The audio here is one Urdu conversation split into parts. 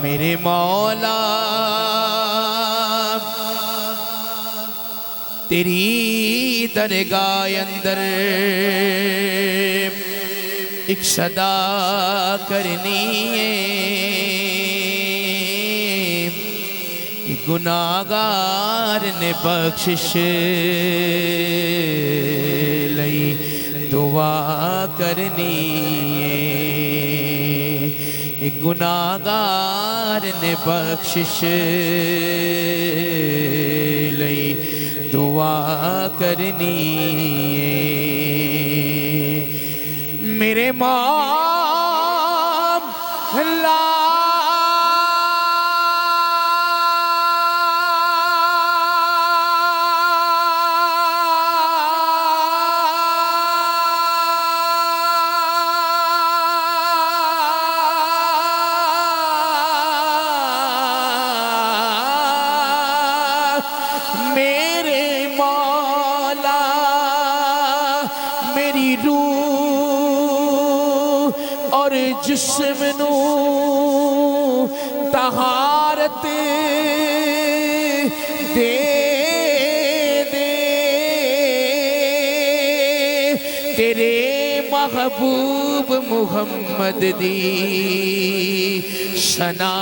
میرے مولا تیری درگاہ اندر ایک صدا کرنی ہے، گناہگار نے بخشش لئی دعا کرنی ہے، گناہگار نے بخشش لئی دعا کرنی ہے۔ میرے مولا میری روح اور جسم نو طہارت دے دے، تیرے محبوب محمد دی ثنا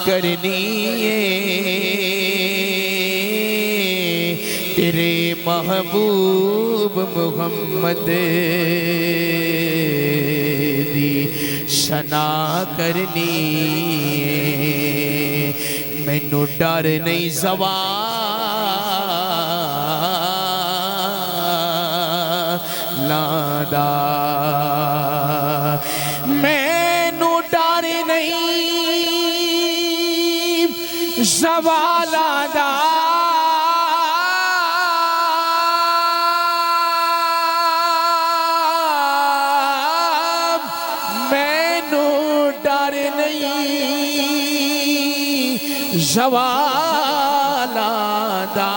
کرنی ہے، تیرے محبوب محمد دی ثنا کرنی ہے۔ مینوں ڈر نہیں زوالاں دا، مینوں ڈر نہیں زوالاں دا، زوالاں دا،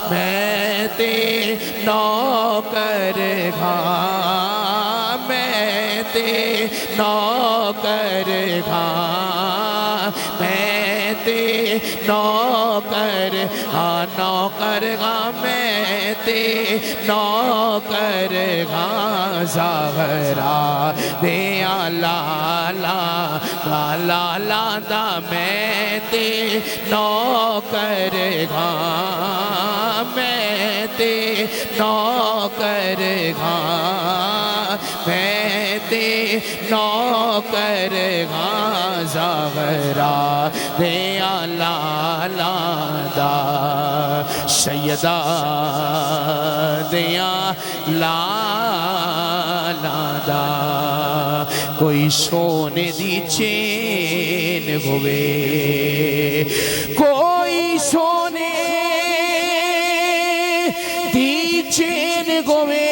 میں تے نوکر ہاں، میں تے نوکر ہاں، میں تے نوکر ہاں، نوکر ہاں، میں تے نوکر ہاں، زہرا دیا لالا لالا دا، میں تے نوکر ہاں، میں تے نوکر ہاں، میں تے نوکر ہاں، زہرا دیا لالا دا، سیدہ دیا لالا دا، کوئی سونے دی چین ہوئے، کوئی سونے دی چین ہوئے،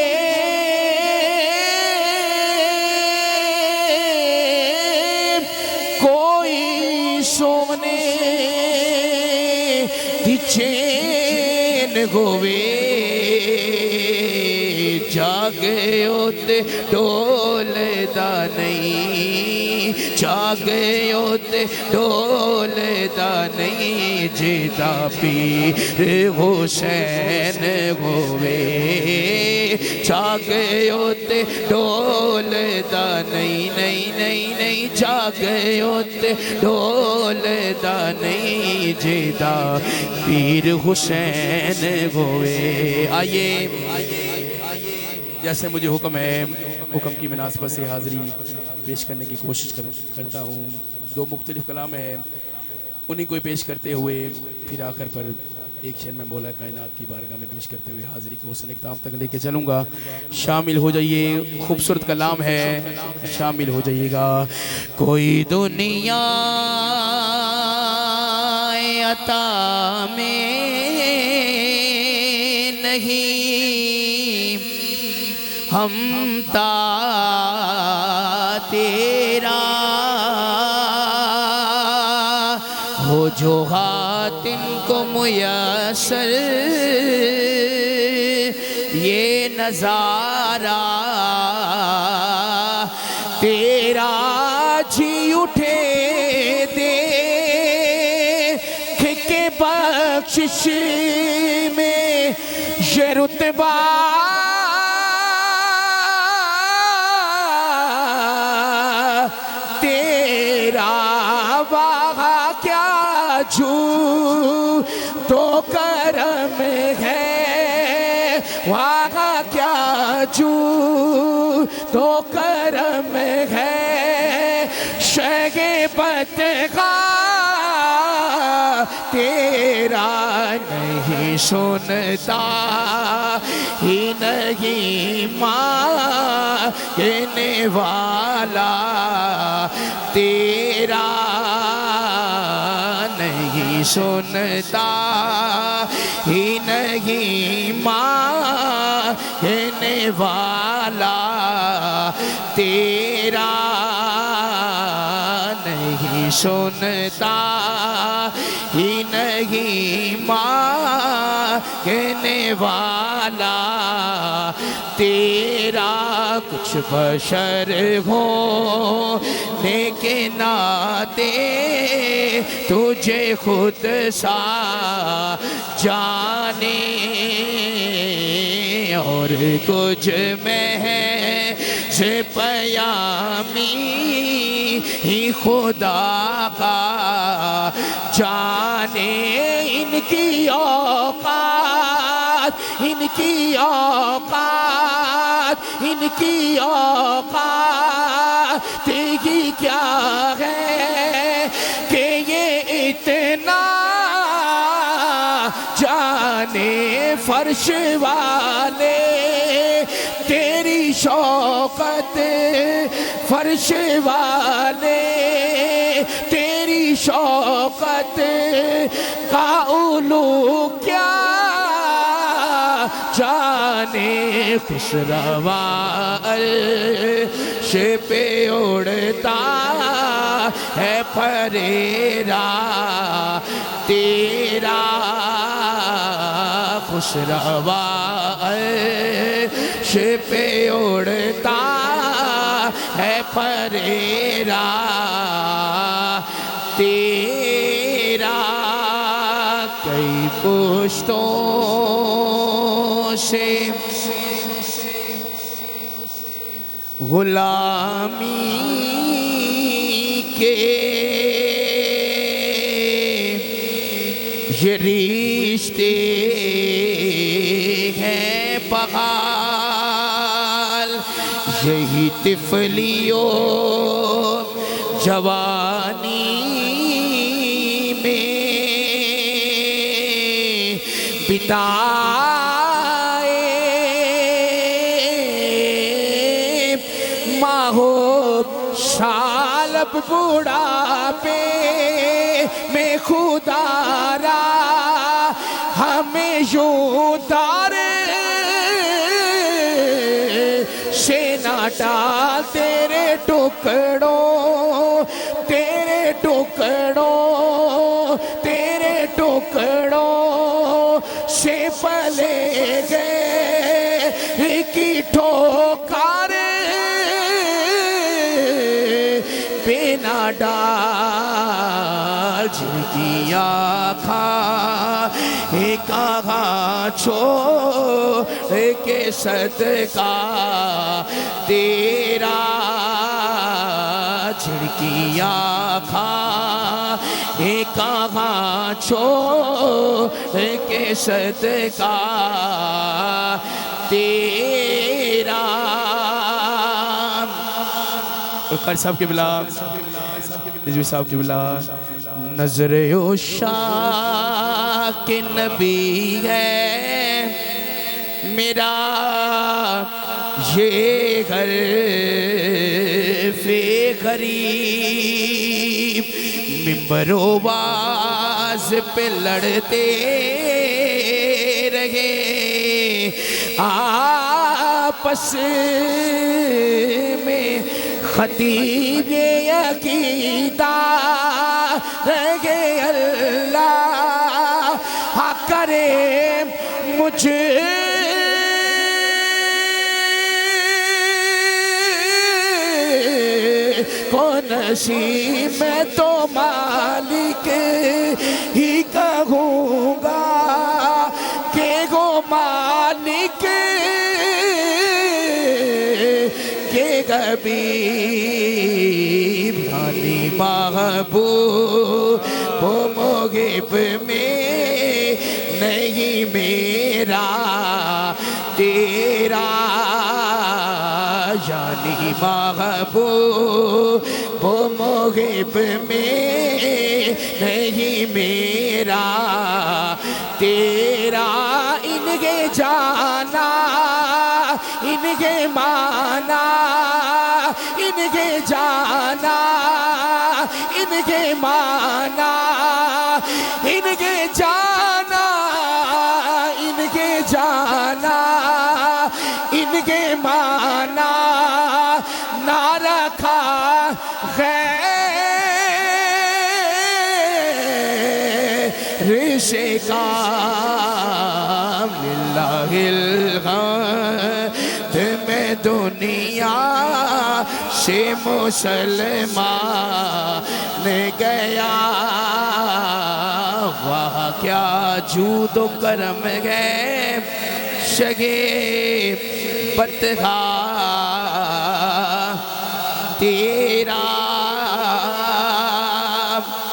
کوئی سونے دی چین ہوئے، جاگے ہوتے ڈول دا نہیں، جاگے ہوتے ڈول دا نہیں، جیتا پیر حسین ہوئے، جاگے ہوتے ڈول دا نہیں نہیں نہیں نہیں، جاگے ہوتے ڈول دا نہیں، جیتا پیر حسین ہوئے۔ آئیے جیسے مجھے حکم ہے، حکم کی مناسبت سے حاضری پیش کرنے کی کوشش کرتا ہوں۔ دو مختلف کلام ہیں، انہیں کو پیش کرتے ہوئے پھر آخر پر ایک شعر میں مولا کائنات کی بارگاہ میں پیش کرتے ہوئے حاضری کو حسن اختتام تک لے کے چلوں گا۔ شامل ہو جائیے، خوبصورت کلام ہے، شامل ہو جائیے گا۔ کوئی دنیا عطا میں نہیں، ہم تا تیرا ہو جو حاتم کو میسر یہ نظارہ تیرا جی اٹھے دیکھ کے بخشش میں یہ رتبہ تیرا وہاں کیا جھوٹ تو کرم ہے وہاں کیا جھوٹ تو کرم ہے شہ بدخواہ تیرا نہیں سنتا ہی نہیں مانگنے والا تیرا نہیں سنتا ہی نہیں مانگنے والا تیرا نہیں سنتا ہی نہیں مانگنے والا تیرا کچھ بشر ہونے کے ناطے تجھے خود سا جانے اور کچھ میں ہے سے پیامی ہی خدا کا جانے ان کی اوقات ان کی اوقات ان کی اوقات تیری کیا ہے کہ یہ اتنا جانے فرش والے تیری شوقت فرش والے تیری شوقت کا علو کیا جانے خسروا عرش پہ اڑتا ہے پریرا تیرا خسروا عرش پہ اڑتا ہے پریرا تیرا کئی پشتوں سے غلامی کے یہ رشتے ہیں بحال یہی طفلیوں جوانی میں بتائے ماہو شالب بڑھاپے میں خدا را ہمیں یوں تارے سے نہ ڈال تیرے ٹکڑوں تیرے ٹکڑوں تیرے ٹکڑوں سے پلے گئے کی ٹھوکر بنا ڈال جن کی آنکھیں کہاں چھوڑ کے صدقہ تیرا جھڑکی آنکھیں کہاں چھوڑ کے صدقہ تیرا قاری صاحب کی بلا رضوی صاحب کی بلا نظر عشاق کے نبی ہے میرا یہ گھر فے غریب ممبر و باز پہ لڑتے رہے آپس میں خطیب یہ عقیدہ رہے اللہ حق کرے مجھ کو کشی میں تو مالک ہی کہوں گا کہ وہ مالک کے کبھی بھانی محبوب وہ محب میں نہیں میرا تیرا یعنی محبوب وہ محب میں نہیں میرا تیرا ان کے جانا ان کے مانا ان کے جانا ان کے مانا ان کے جانا ان کے جانا ان کے مانا نہ رکھا رشے کا للہ الغد میں دنیا سے مسلمان گیا وہاں کیا جود و کرم گئے شگے پتہ تیرے